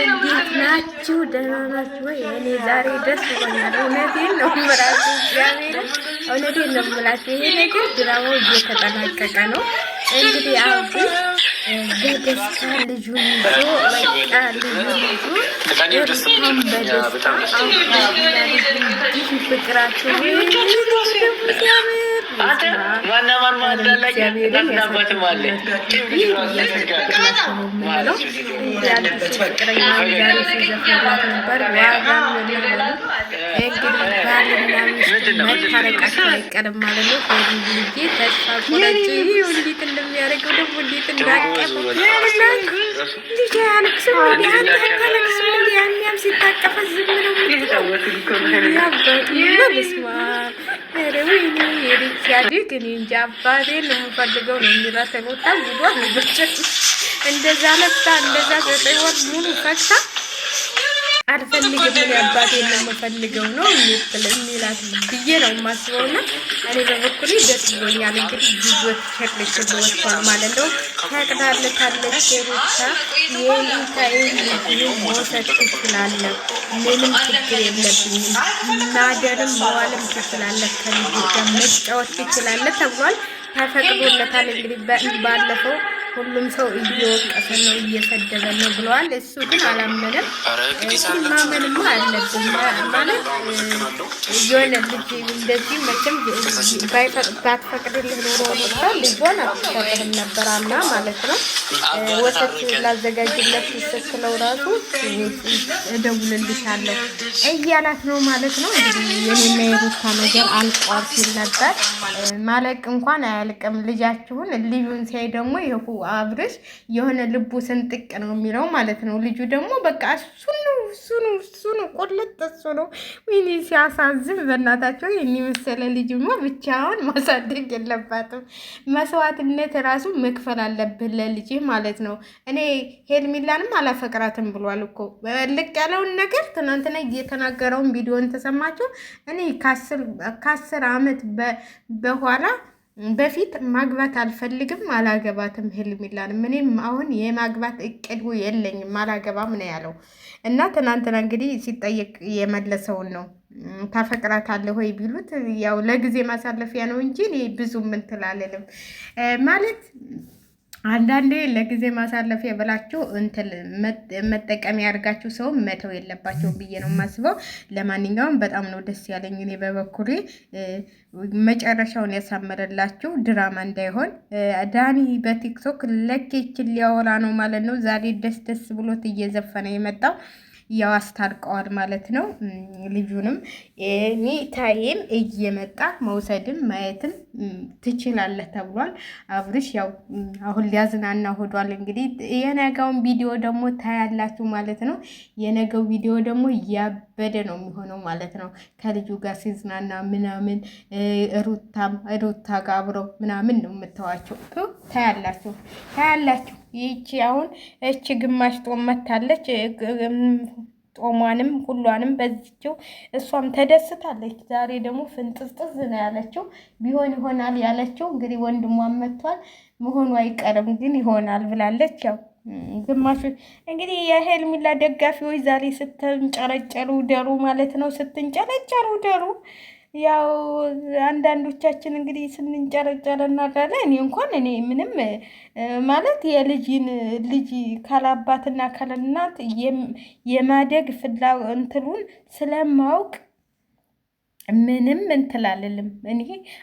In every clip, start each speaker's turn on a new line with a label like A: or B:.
A: እንዴት ናችሁ? ደህና ናችሁ ወይ? እኔ ዛሬ ደስ ብሎኛል። እውነቴን ነው የምላችሁ፣ እግዚአብሔርን እውነቴን ነው የምላችሁ። ይሄ ነገር ድራማው እየተጠናቀቀ ነው። እንግዲህ አሁን በደስታ ልጁን ይዞ በቃ ልጁን ይዞ እርሷን በደስታ አሁን ፍቅራቸው መታረቃቸው አይቀርም ማለት ነው። ተስፋ ቆረጭ እንዴት እንደሚያደርገው ደግሞ እንዴት እንዳቀፈው ልጅ ያለቅስም ያለቅስም ያኛም ሲታቀፈ ዝም ነው ሲያድግ እኔ እንጃ አባቴን ነው የምፈልገው ነው የሚራተ ቦታ ጉዷ ልጆች እንደዛ ለፍታ እንደዛ 9 ወር ሙሉ ፈክታ አልፈልግም ምን አባቴን ነው የምፈልገው ነው የሚላት ብዬ ነው የማስበውና እኔ በበኩሌ ደስ ብሎኛል። እንግዲህ ብዙዎች ሸክለሽ ወጥቷል ማለት ነው። ታቅዳለታለች ሩታ የሊታዬን መውሰድ ትችላለህ፣ ምንም ችግር የለብኝም፣ ማደርም መዋልም ትችላለህ፣ ከልጅ ጋር መጫወት ትችላለህ ተብሏል። ተፈቅዶለታል። እንግዲህ ባለፈው ሁሉም ሰው እየወቀሰ ነው እየሰደበ ነው ብለዋል። እሱ ግን አላመነም። ማመንማ አለብን ማለት የሆነ ልጅ እንደዚህ መቼም ባትፈቅድልህ ኖሮ ነታ ልጇን አትሰጥህም ነበራና ማለት ነው። ወተት ላዘጋጅለት ስትለው ራሱ እደውልልሻለሁ እያላት ነው ማለት ነው። እንግዲህ የኔና የሩታ ነገር አልቋል ሲል ነበር። ማለቅ እንኳን አያልቅም። ልጃችሁን ልዩን ሲያይ ደግሞ ይሁ አብርሽ የሆነ ልቡ ስንጥቅ ነው የሚለው ማለት ነው። ልጁ ደግሞ በቃ እሱ ነው ቆለጥ እሱ ነው። ወይኔ ሲያሳዝን በእናታቸው የሚመሰለ ልጅማ ብቻውን ማሳደግ የለባትም። መስዋዕትነት ራሱ መክፈል አለብን ለልጅ ማለት ነው። እኔ ሄርሜላንም አላፈቅራትም ብሏል እኮ ልቅ ያለውን ነገር ትናንትና የተናገረውን ቪዲዮን ተሰማቸው። እኔ ከ10 ዓመት በኋላ በፊት ማግባት አልፈልግም፣ አላገባትም ሄርሜላንም። እኔም አሁን የማግባት እቅዱ የለኝም፣ አላገባም ነው ያለው። እና ትናንትና እንግዲህ ሲጠየቅ የመለሰውን ነው። ታፈቅራታለህ ወይ ቢሉት ያው ለጊዜ ማሳለፊያ ነው እንጂ እኔ ብዙ ምን ትላለንም ማለት አንዳንዴ ለጊዜ ማሳለፊያ ብላችሁ እንትን መጠቀም ያርጋችሁ ሰው መተው የለባቸው ብዬ ነው የማስበው። ለማንኛውም በጣም ነው ደስ ያለኝ እኔ በበኩሌ መጨረሻውን ያሳመረላችሁ ድራማ እንዳይሆን። ዳኒ በቲክቶክ ለኬችን ሊያወራ ነው ማለት ነው። ዛሬ ደስ ብሎት እየዘፈነ የመጣው ያው አስታርቀዋል ማለት ነው። ልጁንም ኒታዬም እየመጣ መውሰድም ማየትም ትችላለህ ተብሏል። አብርሽ ያው አሁን ሊያዝናና ሆዷል። እንግዲህ የነገውን ቪዲዮ ደግሞ ታያላችሁ ማለት ነው። የነገው ቪዲዮ ደግሞ ያበደ ነው የሚሆነው ማለት ነው። ከልጁ ጋር ሲዝናና ምናምን ሩታ ጋር አብረው ምናምን ነው የምታዋቸው። ታያላችሁ። ይቺ አሁን እቺ ግማሽ ጦም መታለች። ጦሟንም ሁሏንም በዚችው እሷም ተደስታለች። ዛሬ ደግሞ ፍንጥዝጥዝ ነው ያለችው። ቢሆን ይሆናል ያለችው እንግዲህ ወንድሟን መጥቷል መሆኑ አይቀርም ግን ይሆናል ብላለች። ያው ግማሹ እንግዲህ የሄርሜላ ደጋፊዎች ዛሬ ስትንጨረጨሩ ደሩ ማለት ነው። ስትንጨረጨሩ ደሩ ያው አንዳንዶቻችን እንግዲህ ስንንጨረጨረ እናዳለን። እኔ ምንም ማለት ልጅ ካላባትና ካለናት የማደግ እንትሉን ስለማውቅ ምንም እንትላልልም። እኔ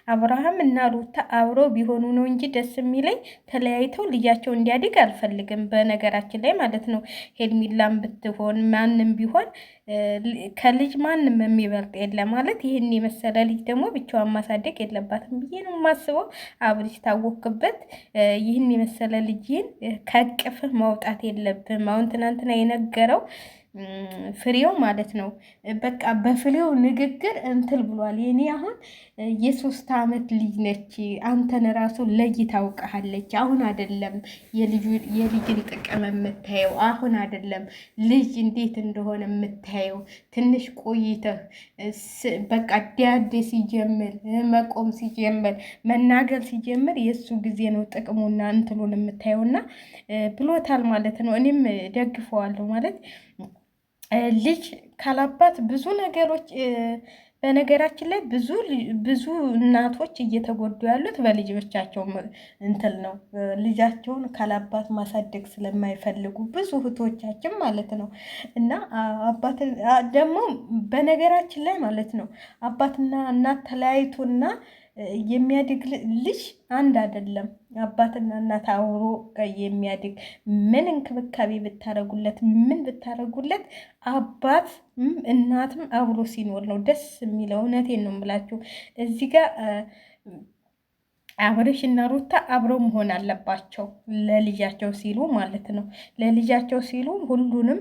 A: አብርሃም እና ሩታ አብረው ቢሆኑ ነው እንጂ ደስ የሚለኝ ተለያይተው ልጃቸው እንዲያድግ አልፈልግም። በነገራችን ላይ ማለት ነው። ሄርሜላም ብትሆን ማንም ቢሆን ከልጅ ማንም የሚበልጥ የለ ማለት። ይህን የመሰለ ልጅ ደግሞ ብቻዋን ማሳደግ የለባትም ብዬ ነው የማስበው። አብርሽ ታወክበት። ይህን የመሰለ ልጅን ከቅፍህ ማውጣት የለብም። አሁን ትናንትና የነገረው ፍሬው ማለት ነው። በቃ በፍሬው ንግግር እንትል ብሏል። የኔ አሁን የ3 ዓመት ልጅ ነች። አንተን ራሱ ለይ ታውቃለች። አሁን አይደለም የልጅን ጥቅም የምታየው፣ አሁን አይደለም ልጅ እንዴት እንደሆነ የምታየው። ትንሽ ቆይተህ በቃ ዲያዴ ሲጀምር መቆም ሲጀምር መናገር ሲጀምር የእሱ ጊዜ ነው ጥቅሙና እንትሉን የምታየውና ብሎታል ማለት ነው። እኔም ደግፈዋለሁ ማለት ልጅ ካላባት ብዙ ነገሮች በነገራችን ላይ ብዙ እናቶች እየተጎዱ ያሉት በልጆቻቸው እንትን ነው። ልጃቸውን ካላባት ማሳደግ ስለማይፈልጉ ብዙ እህቶቻችን ማለት ነው። እና አባት ደግሞ በነገራችን ላይ ማለት ነው አባትና እናት ተለያይቶና የሚያድግ ልጅ አንድ አይደለም። አባትና እናት አብሮ የሚያድግ ምን እንክብካቤ ብታረጉለት ምን ብታረጉለት አባት እናትም አብሮ ሲኖር ነው ደስ የሚለው። እውነቴን ነው የምላችሁ እዚህ ጋር አብርሽ እና ሩታ አብረው መሆን አለባቸው ለልጃቸው ሲሉ ማለት ነው። ለልጃቸው ሲሉ ሁሉንም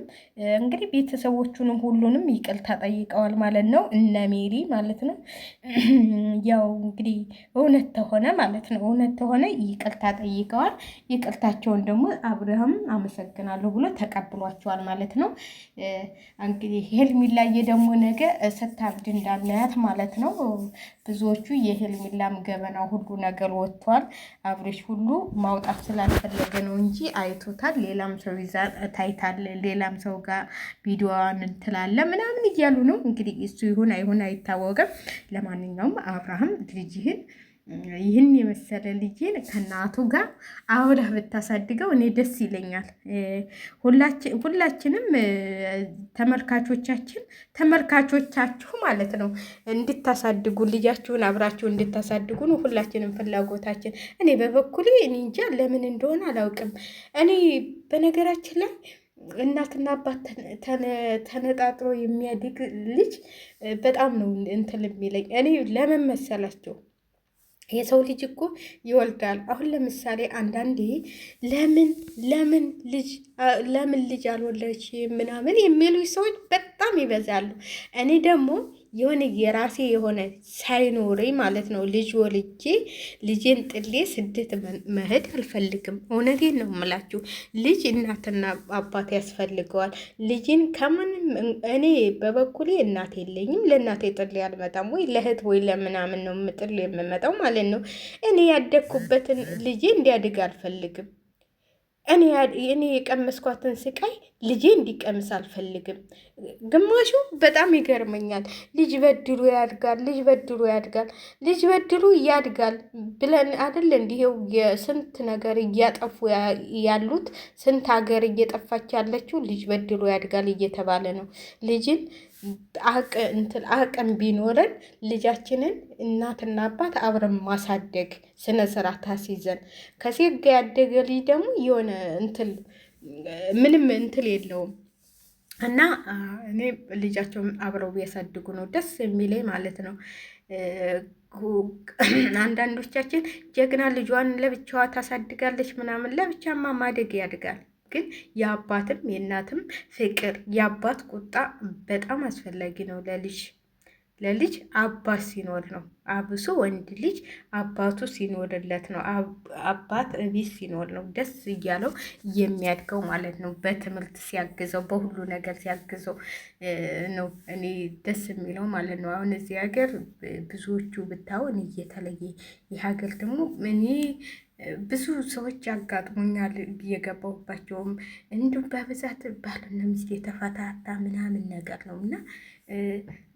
A: እንግዲህ ቤተሰቦቹንም ሁሉንም ይቅርታ ጠይቀዋል ማለት ነው። እነ ሜሪ ማለት ነው። ያው እንግዲህ እውነት ተሆነ ማለት ነው እውነት ተሆነ ይቅርታ ጠይቀዋል። ይቅርታቸውን ደግሞ አብርሃም አመሰግናለሁ ብሎ ተቀብሏቸዋል ማለት ነው። እንግዲህ ሄርሜላዬ ደግሞ ነገ ስታብድ እንዳናያት ማለት ነው። ብዙዎቹ የሄርሜላም ገበና ሁሉ ነገር ወጥቷል። አብርሽ ሁሉ ማውጣት ስላልፈለገ ነው እንጂ አይቶታል። ሌላም ሰው ይዛ ታይታል። ሌላም ሰው ጋር ቪዲዮዋን እንትላለ ምናምን እያሉ ነው እንግዲህ እሱ ይሁን አይሁን አይታወቅም። ለማንኛውም አብርሃም ልጅህን ይህን የመሰለ ልጅን ከእናቱ ጋር አውራህ ብታሳድገው እኔ ደስ ይለኛል። ሁላችንም ተመልካቾቻችሁ ማለት ነው እንድታሳድጉ ልጃችሁን አብራችሁ እንድታሳድጉ ነው ሁላችንም ፍላጎታችን። እኔ በበኩሌ እኔ እንጃ ለምን እንደሆነ አላውቅም። እኔ በነገራችን ላይ እናትና አባት ተነጣጥሮ የሚያድግ ልጅ በጣም ነው እንትን የሚለኝ። እኔ ለምን መሰላቸው የሰው ልጅ እኮ ይወልዳል። አሁን ለምሳሌ አንዳንዴ ለምን ልጅ አልወለደች ምናምን የሚሉ ሰዎች በጣም ይበዛሉ። እኔ ደግሞ የሆነ የራሴ የሆነ ሳይኖረኝ ማለት ነው ልጅ ወልጄ ልጄን ጥሌ ስደት መሄድ አልፈልግም። እውነቴን ነው የምላችሁ። ልጅ እናትና አባት ያስፈልገዋል። ልጅን ከምንም እኔ በበኩሌ እናት የለኝም። ለእናቴ ጥሌ አልመጣም ወይ ለእህት ወይ ለምናምን ነው ጥሌ የምመጣው ማለት ነው። እኔ ያደግኩበትን ልጄ እንዲያድግ አልፈልግም። እኔ የቀመስኳትን ስቃይ ልጄ እንዲቀምስ አልፈልግም። ግማሹ በጣም ይገርመኛል። ልጅ በድሉ ያድጋል፣ ልጅ በድሉ ያድጋል፣ ልጅ በድሉ ያድጋል ብለን አይደል? እንዲሄው የስንት ነገር እያጠፉ ያሉት ስንት ሀገር እየጠፋች ያለችው ልጅ በድሉ ያድጋል እየተባለ ነው። ልጅን አቅም ቢኖረን ልጃችንን እናትና አባት አብረን ማሳደግ ስነ ስርዓት አስይዘን። ከሴት ጋር ያደገ ልጅ ደግሞ የሆነ ምንም እንትል የለውም። እና እኔ ልጃቸውን አብረው ቢያሳድጉ ነው ደስ የሚለኝ ማለት ነው። አንዳንዶቻችን ጀግና ልጇን ለብቻዋ ታሳድጋለች ምናምን። ለብቻማ ማደግ ያድጋል። ግን የአባትም የእናትም ፍቅር የአባት ቁጣ በጣም አስፈላጊ ነው ለልጅ አባት ሲኖር ነው። አብሶ ወንድ ልጅ አባቱ ሲኖርለት ነው። አባት እቤት ሲኖር ነው ደስ እያለው የሚያድገው ማለት ነው። በትምህርት ሲያግዘው፣ በሁሉ ነገር ሲያግዘው ነው እኔ ደስ የሚለው ማለት ነው። አሁን እዚህ ሀገር ብዙዎቹ ብታውን እየተለየ የሀገር ደግሞ እኔ ብዙ ሰዎች ያጋጥሞኛል እየገባሁባቸውም እንዲሁም በብዛት ባልና ሚስት የተፈታታ ምናምን ነገር ነው እና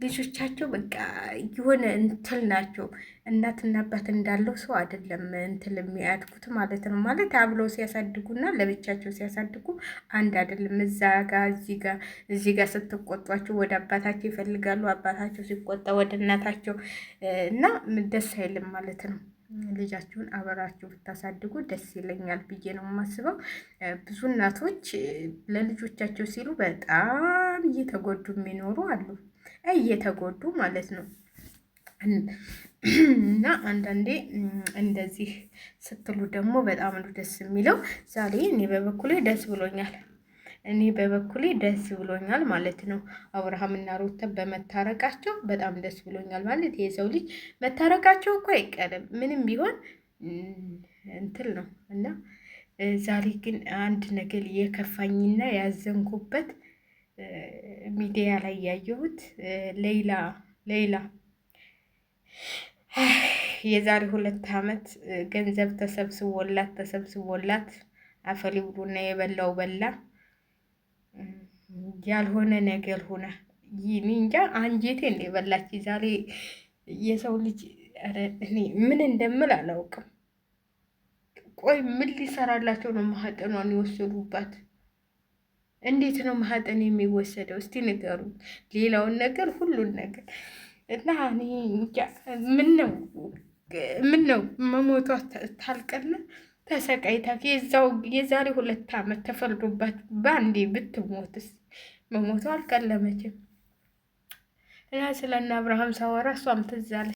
A: ልጆቻቸው በቃ የሆነ እንትል ናቸው። እናትና አባት እንዳለው ሰው አይደለም እንትል የሚያድጉት ማለት ነው። ማለት አብለው ሲያሳድጉና ለብቻቸው ሲያሳድጉ አንድ አይደለም። እዚህ ጋር ስትቆጧቸው ወደ አባታቸው ይፈልጋሉ፣ አባታቸው ሲቆጣ ወደ እናታቸው እና ደስ አይልም ማለት ነው። ልጃችሁን አበራችሁ ብታሳድጉ ደስ ይለኛል ብዬ ነው የማስበው። ብዙ እናቶች ለልጆቻቸው ሲሉ በጣም እየተጎዱ የሚኖሩ አሉ፣ እየተጎዱ ማለት ነው። እና አንዳንዴ እንደዚህ ስትሉ ደግሞ በጣም ነው ደስ የሚለው። ዛሬ እኔ በበኩሌ ደስ ብሎኛል። እኔ በበኩሌ ደስ ብሎኛል ማለት ነው። አብርሃምና ሩታ በመታረቃቸው በጣም ደስ ብሎኛል ማለት የሰው ልጅ መታረቃቸው እኮ አይቀርም ምንም ቢሆን እንትን ነው እና ዛሬ ግን አንድ ነገር የከፋኝና ያዘንኩበት ሚዲያ ላይ ያየሁት ሌይላ የዛሬ 2 ዓመት ገንዘብ ተሰብስቦላት አፈሪ ብሎና የበላው በላ ያልሆነ ነገር ሆነ። ይህን እንጃ አንጀቴ እንደ በላች ዛሬ የሰው ልጅ እኔ ምን እንደምል አላውቅም። ቆይ ምን ሊሰራላቸው ነው ማህፀኗን የወሰዱባት? እንዴት ነው ማህፀን የሚወሰደው? እስቲ ንገሩ። ሌላውን ነገር ሁሉን ነገር እና እኔ እንጃ ምን ነው መሞቷ ታልቀና ተሰቃይታ የዛሬ 2 ዓመት ተፈርዶባት በአንዴ ብትሞትስ? መሞቷ አልቀለመችም። እና ስለና አብርሃም ሳወራ እሷም ትዝ አለች።